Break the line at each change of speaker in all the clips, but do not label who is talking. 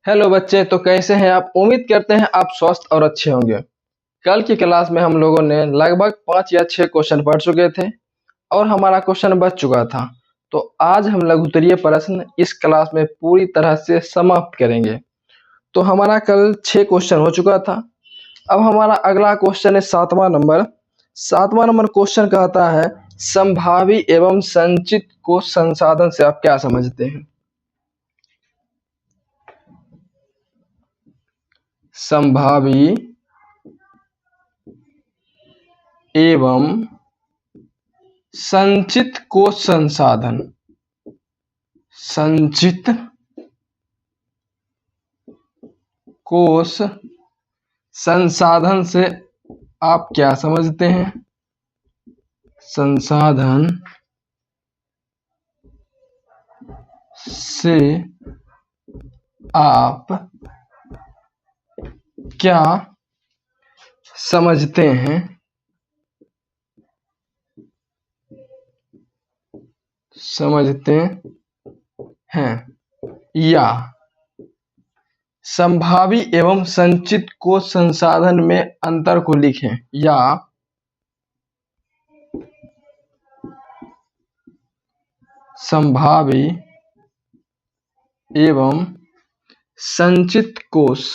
Hello बच्चे, तो कैसे हैं आप। उम्मीद करते हैं आप स्वस्थ और अच्छे होंगे। कल की क्लास में हम लोगों ने लगभग 5 या 6 क्वेश्चन पढ़ चुके थे और हमारा क्वेश्चन बच चुका था। तो आज हम लघु उत्तरीय प्रश्न इस क्लास में पूरी तरह से समाप्त करेंगे। तो हमारा कल 6 क्वेश्चन हो चुका था। अब हमारा अगला क्वेश्चन है 7वां नंबर। 7वां नंबर क्वेश्चन कहता है, संभावी एवं संचित को संसाधन से आप क्या समझते हैं। संभावी एवं संचित कोश संसाधन। संचित कोश संसाधन से आप क्या समझते हैं। संसाधन से आप क्या समझते हैं। समझते हैं या संभावी एवं संचित कोश संसाधन में अंतर को लिखें, या संभावी एवं संचित कोश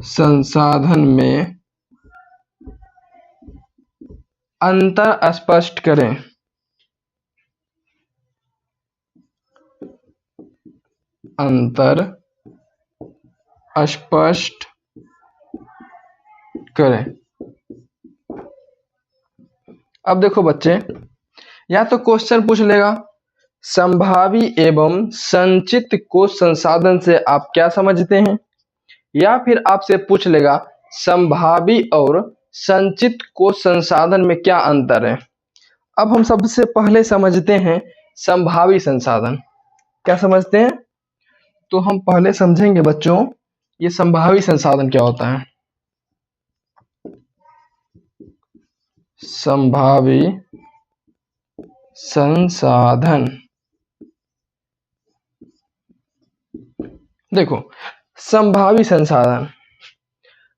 संसाधन में अंतर स्पष्ट करें। अंतर स्पष्ट करें। अब देखो बच्चे, या तो क्वेश्चन पूछ लेगा संभावी एवं संचित कोश संसाधन से आप क्या समझते हैं, या फिर आपसे पूछ लेगा संभावी और संचित कोश संसाधन में क्या अंतर है। अब हम सबसे पहले समझते हैं संभावी संसाधन। क्या समझते हैं, तो हम पहले समझेंगे बच्चों ये संभावी संसाधन क्या होता है। संभावी संसाधन, देखो संभावी संसाधन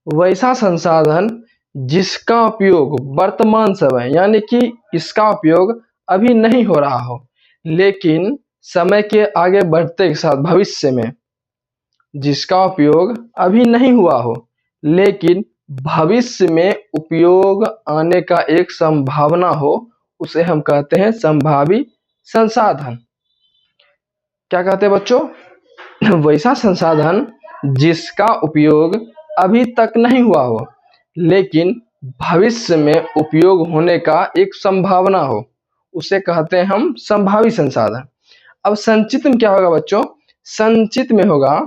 वैसा संसाधन जिसका उपयोग वर्तमान समय यानी कि इसका उपयोग अभी नहीं हो रहा हो, लेकिन समय के आगे बढ़ते के साथ भविष्य में जिसका उपयोग अभी नहीं हुआ हो लेकिन भविष्य में उपयोग आने का एक संभावना हो, उसे हम कहते हैं संभावी संसाधन। क्या कहते हैं बच्चों, वैसा संसाधन जिसका उपयोग अभी तक नहीं हुआ हो लेकिन भविष्य में उपयोग होने का एक संभावना हो, उसे कहते हैं हम संभावी संसाधन। अब संचित में क्या होगा बच्चों, संचित में होगा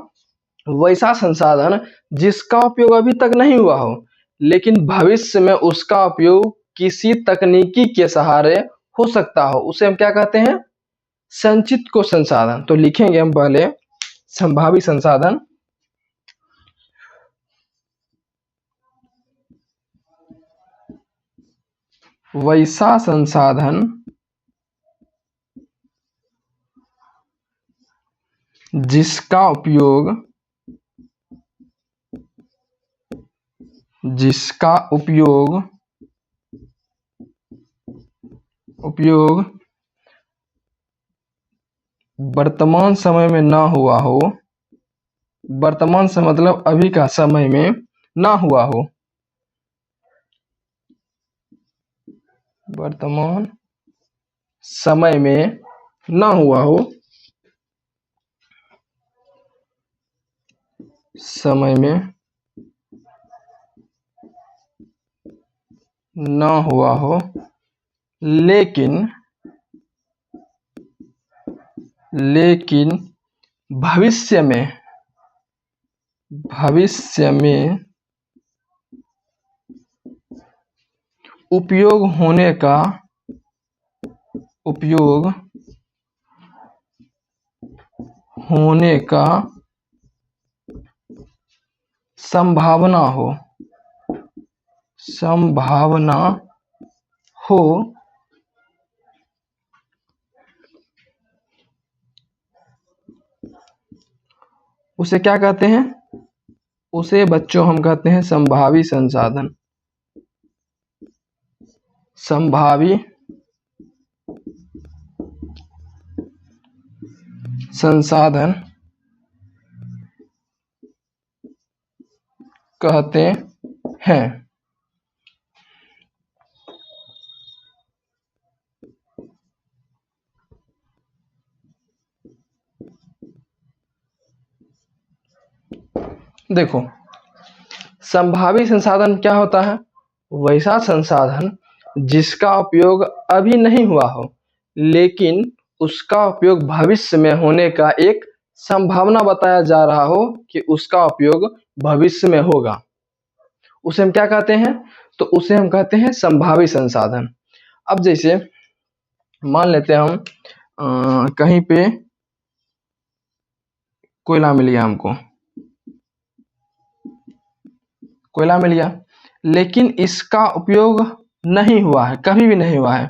वैसा संसाधन जिसका उपयोग अभी तक नहीं हुआ हो लेकिन भविष्य में उसका उपयोग किसी तकनीकी के सहारे हो सकता हो, उसे हम क्या कहते हैं संचित को संसाधन। तो लिखेंगे हम पहले संभावी संसाधन। वैसा संसाधन जिसका उपयोग वर्तमान समय में ना हुआ हो। वर्तमान समय मतलब अभी का समय में ना हुआ हो। वर्तमान समय में ना हुआ हो। समय में ना हुआ हो लेकिन भविष्य में उपयोग होने का संभावना हो। संभावना हो उसे क्या कहते हैं? उसे बच्चों हम कहते हैं संभावी संसाधन। संभावी संसाधन कहते हैं। देखो, संभावी संसाधन क्या होता है? वैसा संसाधन जिसका उपयोग अभी नहीं हुआ हो, लेकिन उसका उपयोग भविष्य में होने का एक संभावना बताया जा रहा हो कि उसका उपयोग भविष्य में होगा, उसे हम क्या कहते हैं? तो उसे हम कहते हैं संभावी संसाधन। अब जैसे मान लेते हैं हम कहीं पे कोयला मिल गया, हमको कोयला मिल गया, लेकिन इसका उपयोग नहीं हुआ है, कभी भी नहीं हुआ है,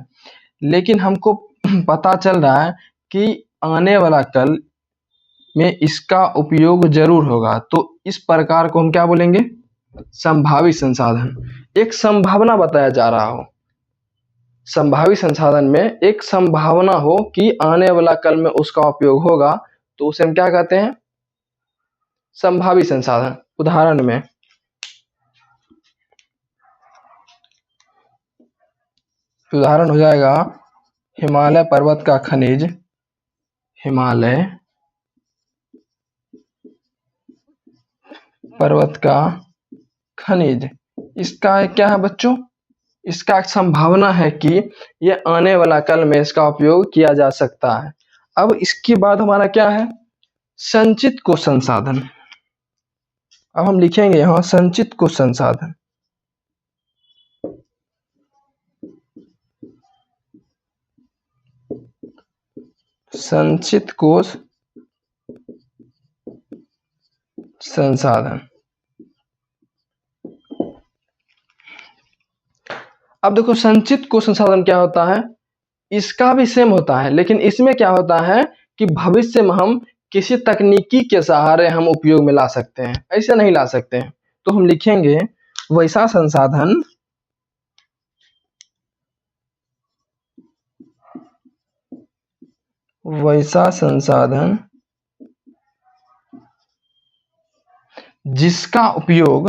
लेकिन हमको पता चल रहा है कि आने वाला कल में इसका उपयोग जरूर होगा, तो इस प्रकार को हम क्या बोलेंगे? संभावी संसाधन। एक संभावना बताया जा रहा हो, संभावी संसाधन में एक संभावना हो कि आने वाला कल में उसका उपयोग होगा, तो उसे हम क्या कहते हैं? संभावी संसाधन। उदाहरण में उदाहरण हो जाएगा हिमालय पर्वत का खनिज। हिमालय पर्वत का खनिज, इसका क्या है बच्चों? इसका एक संभावना है कि यह आने वाला कल में इसका उपयोग किया जा सकता है। अब इसके बाद हमारा क्या है? संचित को संसाधन। अब हम लिखेंगे यहां संचित को संसाधन। संचित कोष संसाधन। अब देखो, संचित कोष संसाधन क्या होता है? इसका भी सेम होता है, लेकिन इसमें क्या होता है कि भविष्य में हम किसी तकनीकी के सहारे हम उपयोग में ला सकते हैं, ऐसे नहीं ला सकते हैं। तो हम लिखेंगे वैसा संसाधन जिसका उपयोग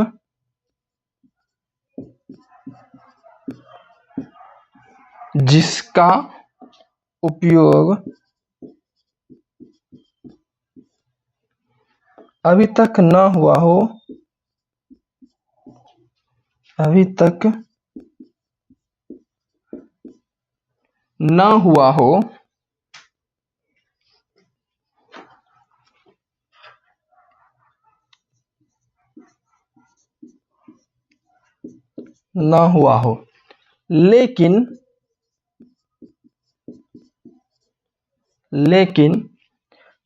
अभी तक न हुआ हो, अभी तक न हुआ हो, न हुआ हो, लेकिन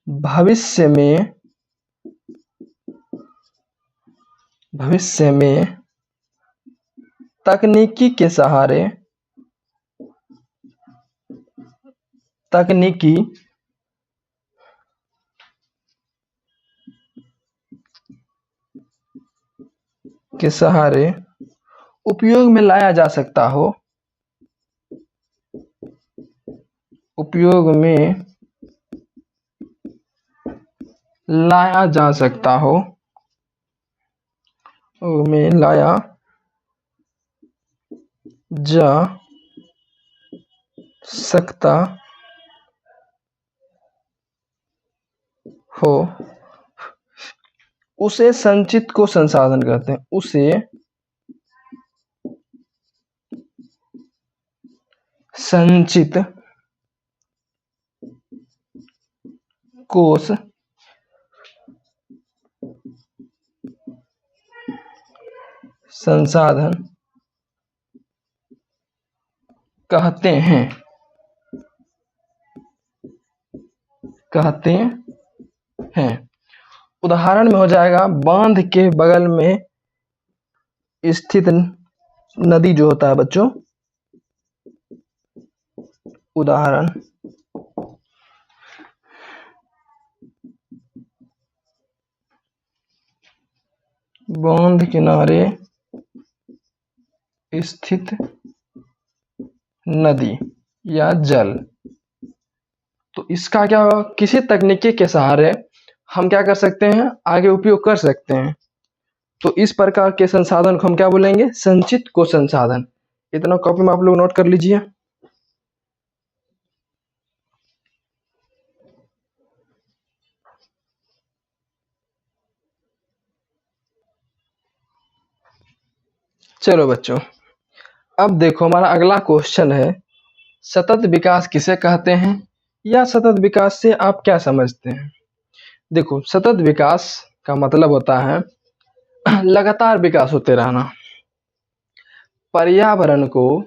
भविष्य में तकनीकी के सहारे उपयोग में लाया जा सकता हो, उपयोग में लाया जा सकता हो, में लाया जा सकता हो, उसे संचित को संसाधन कहते हैं। उसे संचित कोष संसाधन कहते हैं। उदाहरण में हो जाएगा बांध के बगल में स्थित नदी जो होता है बच्चों, उदाहरण बांध किनारे स्थित नदी या जल। तो इसका क्या होगा, किसी तकनीकी के सहारे हम क्या कर सकते हैं, आगे उपयोग कर सकते हैं। तो इस प्रकार के संसाधन को हम क्या बोलेंगे, संचित को संसाधन। इतना कॉपी में आप लोग नोट कर लीजिए। चलो बच्चों, अब देखो हमारा अगला क्वेश्चन है, सतत विकास किसे कहते हैं, या सतत विकास से आप क्या समझते हैं। देखो, सतत विकास का मतलब होता है लगातार विकास होते रहना। पर्यावरण को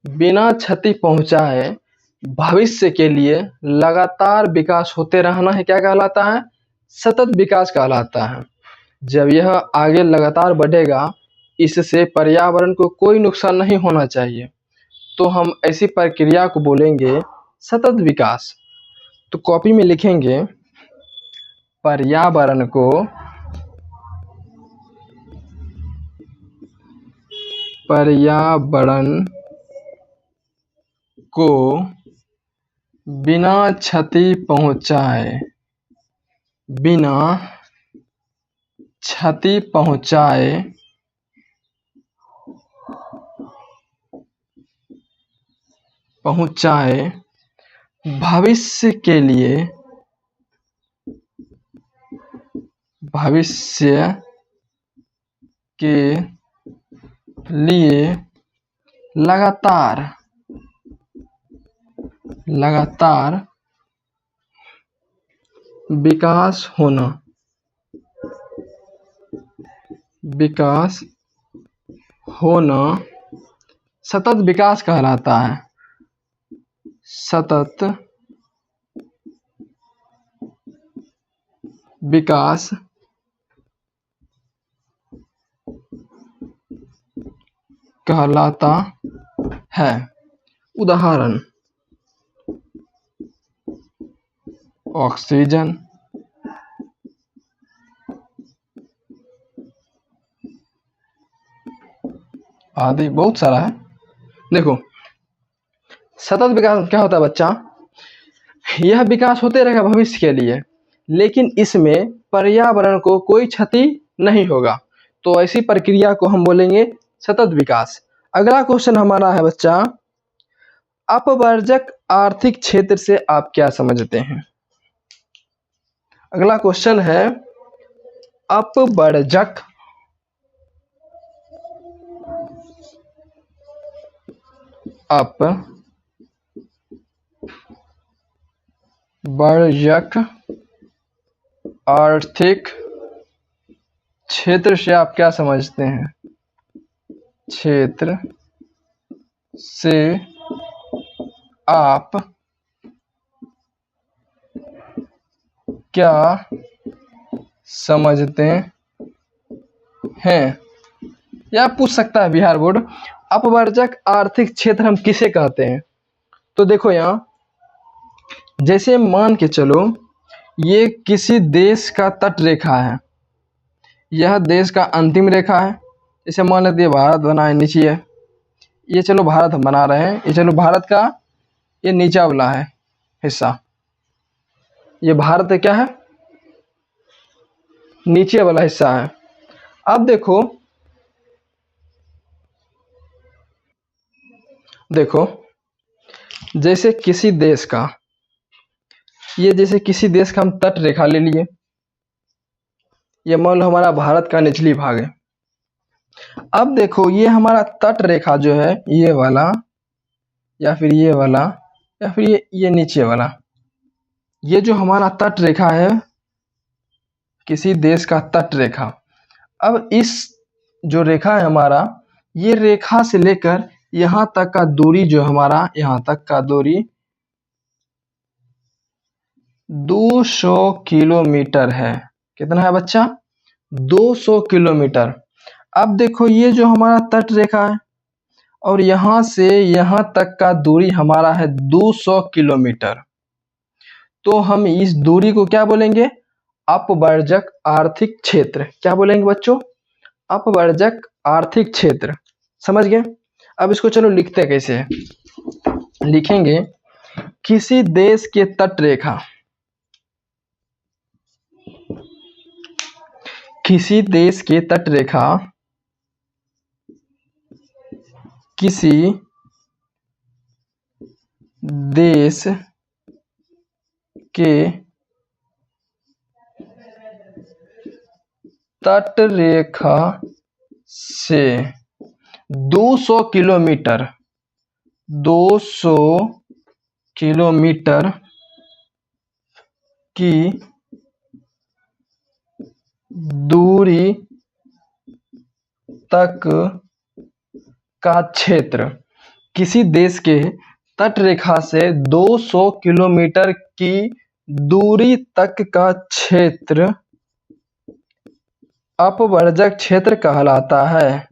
बिना क्षति पहुंचाए भविष्य के लिए लगातार विकास होते रहना है, क्या कहलाता है, सतत विकास कहलाता है। जब यह आगे लगातार बढ़ेगा, इससे पर्यावरण को कोई नुकसान नहीं होना चाहिए, तो हम ऐसी प्रक्रिया को बोलेंगे सतत विकास। तो कॉपी में लिखेंगे, पर्यावरण को बिना क्षति पहुंचाए भविष्य के लिए लगातार विकास होना सतत विकास कहलाता है। सतत विकास कहलाता है। उदाहरण ऑक्सीजन, आदि बहुत सारा है। देखो, सतत विकास क्या होता है बच्चा, यह विकास होते रहेगा भविष्य के लिए, लेकिन इसमें पर्यावरण को कोई क्षति नहीं होगा, तो ऐसी प्रक्रिया को हम बोलेंगे सतत विकास। अगला क्वेश्चन हमारा है बच्चा, अपवर्जक आर्थिक क्षेत्र से आप क्या समझते हैं। अगला क्वेश्चन है, अपवर्जक आर्थिक क्षेत्र से आप क्या समझते हैं। क्षेत्र से आप क्या समझते हैं, या पूछ सकता है बिहार बोर्ड, अपवर्जक आर्थिक क्षेत्र हम किसे कहते हैं। तो देखो, यहाँ जैसे मान के चलो ये किसी देश का तट रेखा है, यह देश का अंतिम रेखा है। जैसे मान लेते हैं भारत बना है, नीचे है, ये चलो भारत हम बना रहे हैं, ये चलो भारत का ये नीचा वाला है हिस्सा, ये भारत क्या है, नीचे वाला हिस्सा है। अब देखो जैसे किसी देश का, ये जैसे किसी देश का हम तट रेखा ले लिए, ये मान लो हमारा भारत का निचली भाग है। अब देखो ये हमारा तट रेखा जो है, ये वाला या फिर ये वाला या फिर ये नीचे वाला, ये जो हमारा तट रेखा है, किसी देश का तट रेखा। अब इस जो रेखा है हमारा, ये रेखा से लेकर यहाँ तक का दूरी जो हमारा, यहाँ तक का दूरी 200 किलोमीटर है। कितना है बच्चा, 200 किलोमीटर। अब देखो ये जो हमारा तट रेखा है, और यहाँ से यहाँ तक का दूरी हमारा है 200 किलोमीटर। तो हम इस दूरी को क्या बोलेंगे? अपवर्जक आर्थिक क्षेत्र। क्या बोलेंगे बच्चों? अपवर्जक आर्थिक क्षेत्र। समझ गए? अब इसको चलो लिखते हैं कैसे है। लिखेंगे किसी देश के तटरेखा, किसी देश के तटरेखा, किसी देश के तटरेखा से 200 किलोमीटर, 200 किलोमीटर की दूरी तक का क्षेत्र, किसी देश के तटरेखा से 200 किलोमीटर की दूरी तक का क्षेत्र अपवर्जक क्षेत्र कहलाता है।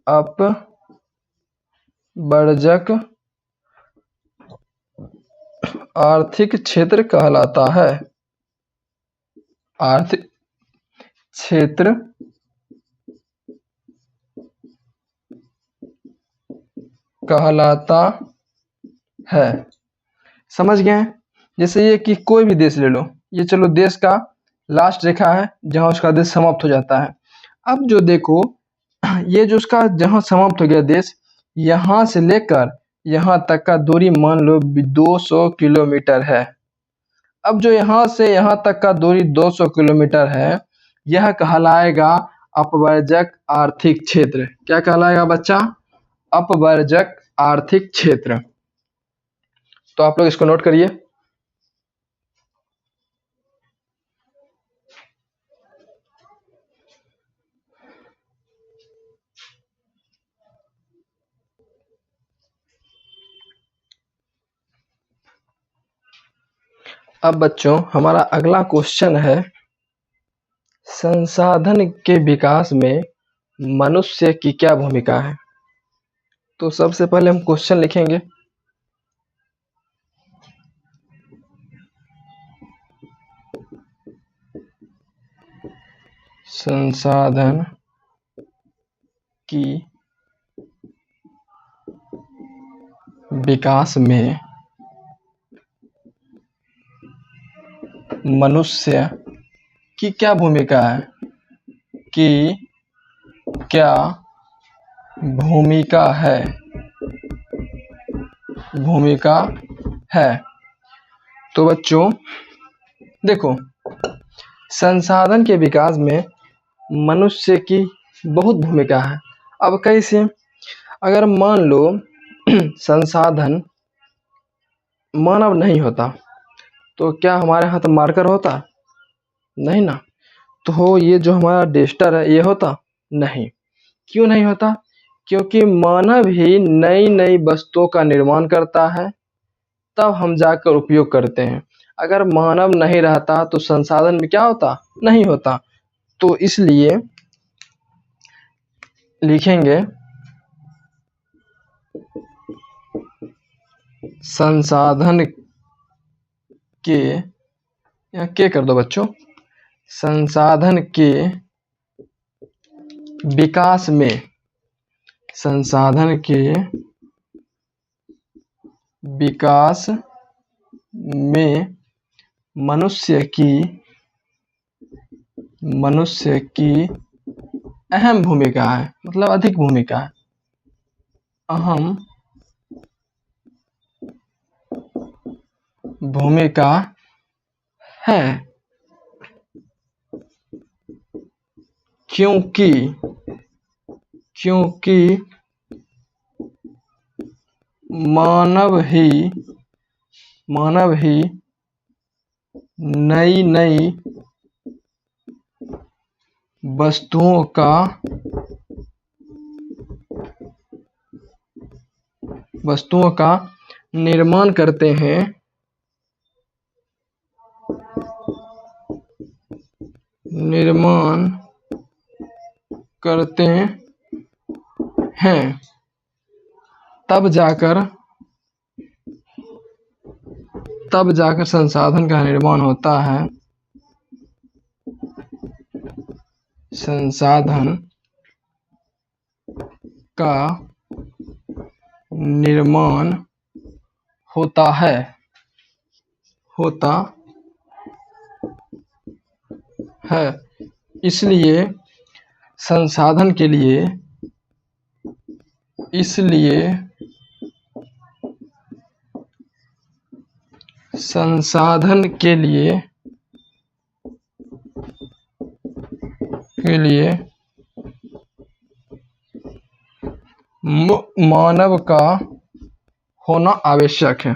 अपवर्जक आर्थिक क्षेत्र कहलाता है। आर्थिक क्षेत्र कहलाता है। समझ गए? जैसे ये कि कोई भी देश ले लो, ये चलो देश का लास्ट रेखा है जहां उसका देश समाप्त हो जाता है। अब जो देखो ये जो उसका जहां समाप्त हो गया देश, यहां से लेकर यहां तक का दूरी मान लो 200 किलोमीटर है। अब जो यहां से यहां तक का दूरी 200 किलोमीटर है, यह कहलाएगा अपवर्जक आर्थिक क्षेत्र। क्या कहलाएगा बच्चा? अपवर्जक आर्थिक क्षेत्र। तो आप लोग इसको नोट करिए। अब बच्चों हमारा अगला क्वेश्चन है, संसाधन के विकास में मनुष्य की क्या भूमिका है? तो सबसे पहले हम क्वेश्चन लिखेंगे। संसाधन की विकास में मनुष्य की क्या भूमिका है? कि क्या भूमिका है? भूमिका है। तो बच्चों देखो, संसाधन के विकास में मनुष्य की बहुत भूमिका है। अब कैसे? अगर मान लो संसाधन मानव नहीं होता तो क्या हमारे हाथ मार्कर होता? नहीं ना। तो ये जो हमारा डेस्टर है ये होता? नहीं। क्यों नहीं होता? क्योंकि मानव ही नई नई वस्तुओं का निर्माण करता है, तब हम जाकर उपयोग करते हैं। अगर मानव नहीं रहता तो संसाधन में क्या होता? नहीं होता। तो इसलिए लिखेंगे संसाधन के, या के कर दो बच्चों, संसाधन के विकास में, संसाधन के विकास में मनुष्य की अहम भूमिका है, मतलब अधिक भूमिका है। अहम भूमिका है, क्योंकि मानव ही नई नई वस्तुओं का निर्माण करते हैं, निर्माण करते हैं। तब जाकर संसाधन का निर्माण होता है। संसाधन का निर्माण होता है इसलिए संसाधन के लिए मानव का होना आवश्यक है।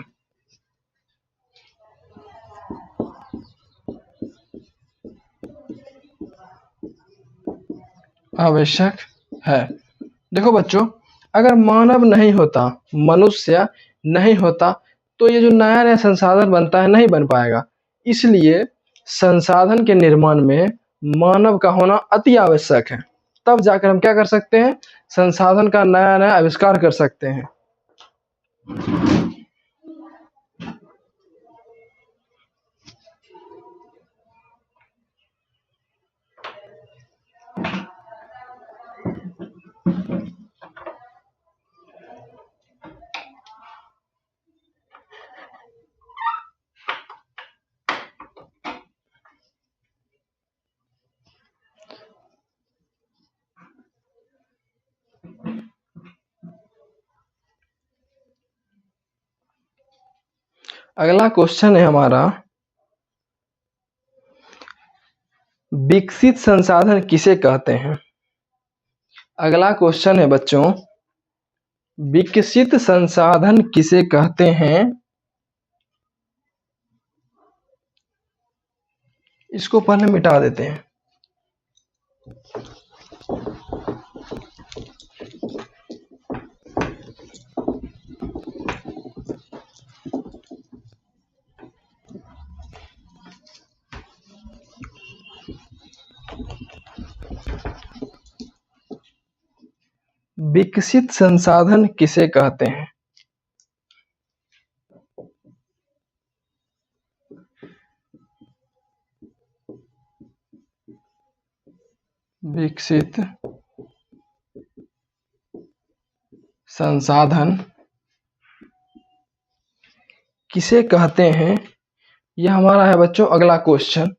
देखो बच्चों, अगर मानव नहीं होता, मनुष्य नहीं होता, तो ये जो नया नया संसाधन बनता है नहीं बन पाएगा। इसलिए संसाधन के निर्माण में मानव का होना अति आवश्यक है। तब जाकर हम क्या कर सकते हैं, संसाधन का नया नया आविष्कार कर सकते हैं। अगला क्वेश्चन है हमारा, विकसित संसाधन किसे कहते हैं। अगला क्वेश्चन है बच्चों, विकसित संसाधन किसे कहते हैं। इसको पहले मिटा देते हैं। विकसित संसाधन किसे कहते हैं। विकसित संसाधन किसे कहते हैं, यह हमारा है बच्चों अगला क्वेश्चन।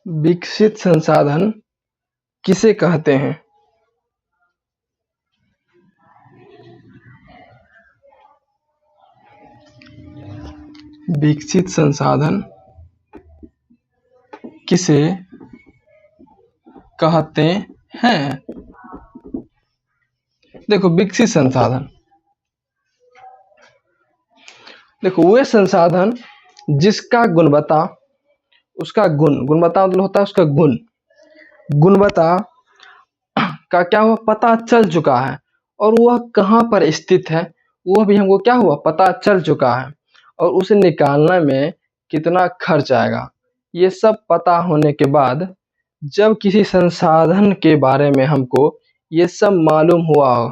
विकसित संसाधन किसे कहते हैं। विकसित संसाधन किसे कहते हैं। देखो, विकसित संसाधन, देखो वे संसाधन जिसका गुणवत्ता, उसका गुणवत्ता मतलब होता है उसका गुणवत्ता का क्या हुआ पता चल चुका है, और वह कहाँ पर स्थित है वह भी हमको क्या हुआ पता चल चुका है, और उसे निकालने में कितना खर्च आएगा, ये सब पता होने के बाद जब किसी संसाधन के बारे में हमको ये सब मालूम हुआ हो,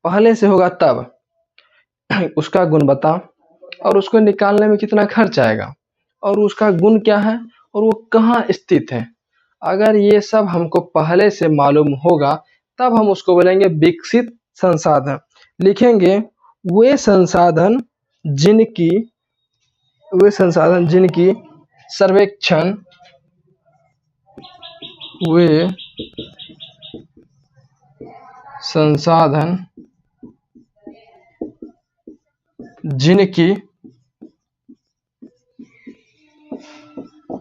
पहले से होगा तब उसका गुणवत्ता और उसको निकालने में कितना खर्च आएगा और उसका गुण क्या है और वो कहाँ स्थित है, अगर ये सब हमको पहले से मालूम होगा तब हम उसको बोलेंगे विकसित संसाधन। लिखेंगे वे संसाधन जिनकी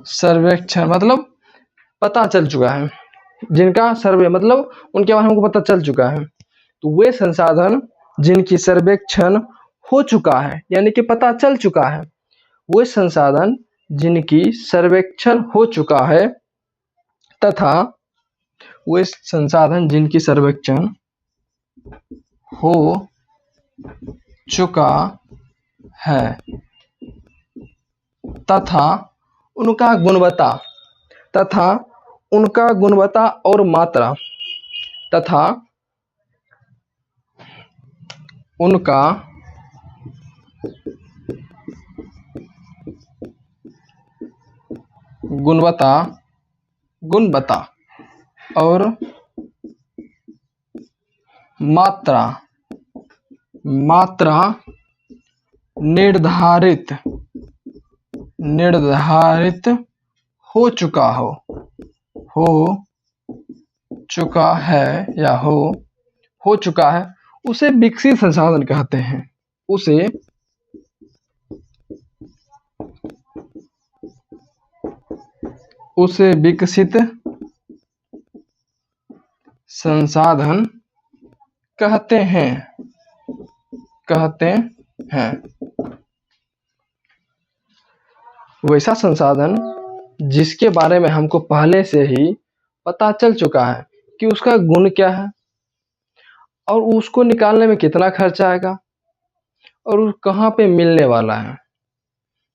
सर्वेक्षण मतलब पता चल चुका है, जिनका सर्वे मतलब उनके बारे में हमको पता चल चुका है, तो वे संसाधन जिनकी सर्वेक्षण हो चुका है यानी कि पता चल चुका है, वे संसाधन जिनकी सर्वेक्षण हो चुका है तथा वे संसाधन जिनकी सर्वेक्षण हो चुका है तथा उनका गुणवत्ता तथा उनका गुणवत्ता और मात्रा तथा उनका गुणवत्ता और मात्रा निर्धारित हो चुका है उसे विकसित संसाधन कहते हैं। उसे विकसित संसाधन कहते हैं। वैसा संसाधन जिसके बारे में हमको पहले से ही पता चल चुका है कि उसका गुण क्या है और उसको निकालने में कितना खर्चा आएगा और कहाँ पे मिलने वाला है,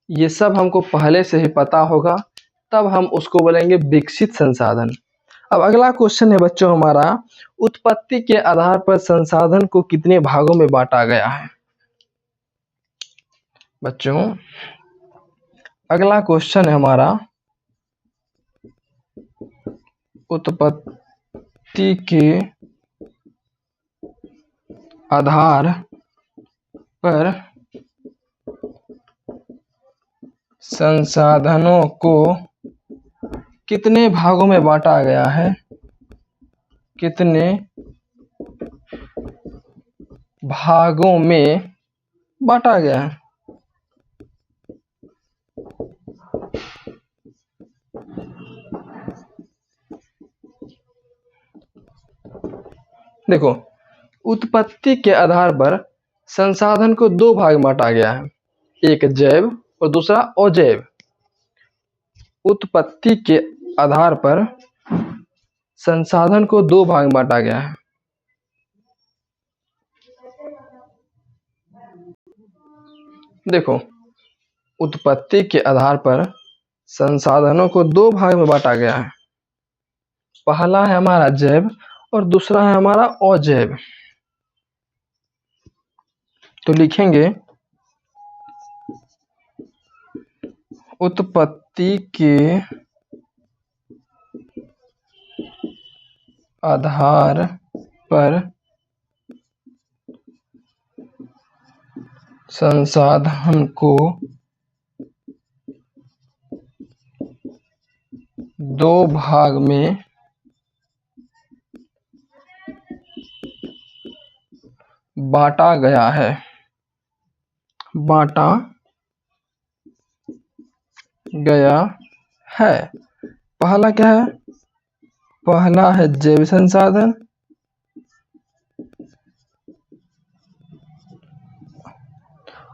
ये सब हमको पहले से ही पता होगा, तब हम उसको बोलेंगे विकसित संसाधन। अब अगला क्वेश्चन है बच्चों हमारा, उत्पत्ति के आधार पर संसाधन को कितने भागों में बांटा गया है। बच्चों अगला क्वेश्चन है हमारा, उत्पत्ति के आधार पर संसाधनों को कितने भागों में बांटा गया है। कितने भागों में बांटा गया है। देखो, उत्पत्ति के आधार पर संसाधन को दो भाग में बांटा गया है, एक जैव और दूसरा अजैव। उत्पत्ति के आधार पर संसाधन को दो भाग में बांटा गया है। देखो, उत्पत्ति के आधार पर संसाधनों को दो भाग में बांटा गया है। पहला है हमारा जैव और दूसरा है हमारा अजैव। तो लिखेंगे उत्पत्ति के आधार पर संसाधन को दो भाग में बांटा गया है। पहला क्या है? पहला है जैव संसाधन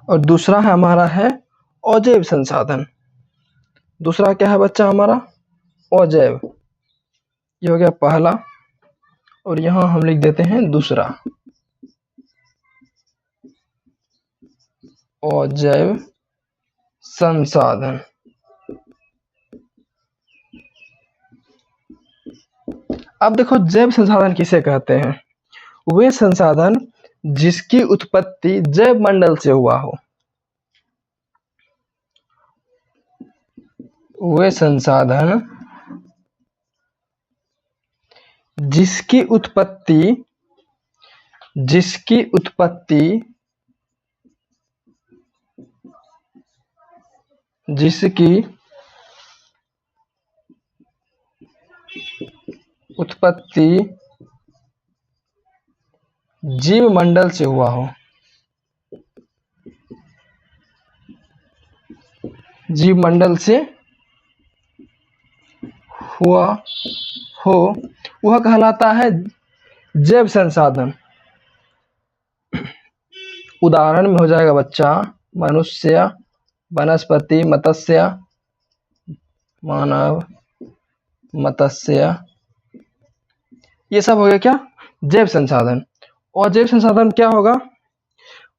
और दूसरा है हमारा है अजैव संसाधन। दूसरा क्या है बच्चा हमारा? अजैव। ये हो गया पहला और यहां हम लिख देते हैं दूसरा, अजैव संसाधन। अब देखो, जैव संसाधन किसे कहते हैं? वे संसाधन जिसकी उत्पत्ति जैव मंडल से हुआ हो। वे संसाधन जिसकी उत्पत्ति जीव मंडल से हुआ हो। जीव मंडल से हुआ हो, वह कहलाता है जैव संसाधन। उदाहरण में हो जाएगा बच्चा मनुष्य, वनस्पति, मत्स्य, मानव, मत्स्य, ये सब हो गया क्या? जैव संसाधन। और जैव संसाधन क्या होगा?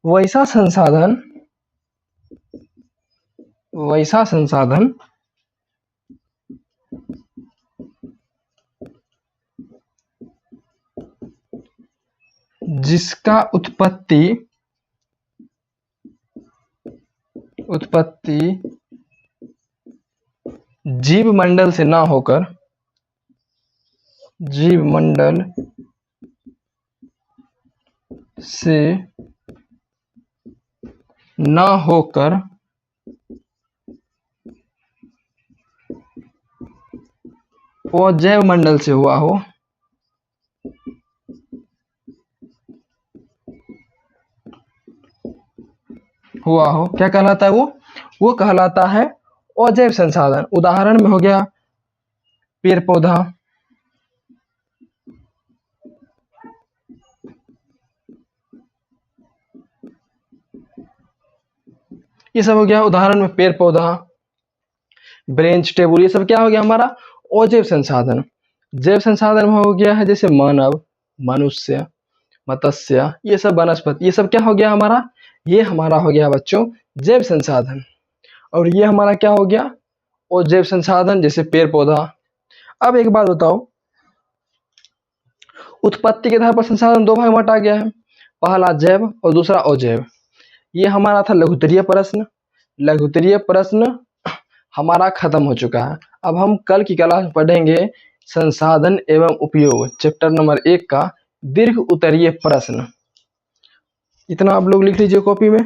वैसा संसाधन जिसका उत्पत्ति जीव मंडल से ना होकर वो जैव मंडल से हुआ हो, क्या कहलाता है वो कहलाता है अजैव संसाधन। उदाहरण में हो गया पेड़ पौधा, ये सब हो गया उदाहरण में पेड़ पौधा, ब्रेंच टेबल, ये सब क्या हो गया हमारा अजैव संसाधन। जैव संसाधन में हो गया है जैसे मानव, मनुष्य, मत्स्य, ये सब वनस्पति, ये सब क्या हो गया हमारा, ये हमारा हो गया बच्चों जैव संसाधन। और ये हमारा क्या हो गया अजैव संसाधन जैसे पेड़ पौधा। अब एक बात बताओ, उत्पत्ति के आधार पर संसाधन दो भाग में बांटा गया है, पहला जैव और दूसरा अजैव। ये हमारा था लघुत्तरीय प्रश्न। लघुत्तरीय प्रश्न हमारा खत्म हो चुका है। अब हम कल की क्लास में पढ़ेंगे संसाधन एवं उपयोग, चैप्टर नंबर 1 का दीर्घ उत्तरीय प्रश्न। इतना आप लोग लिख लीजिए कॉपी में।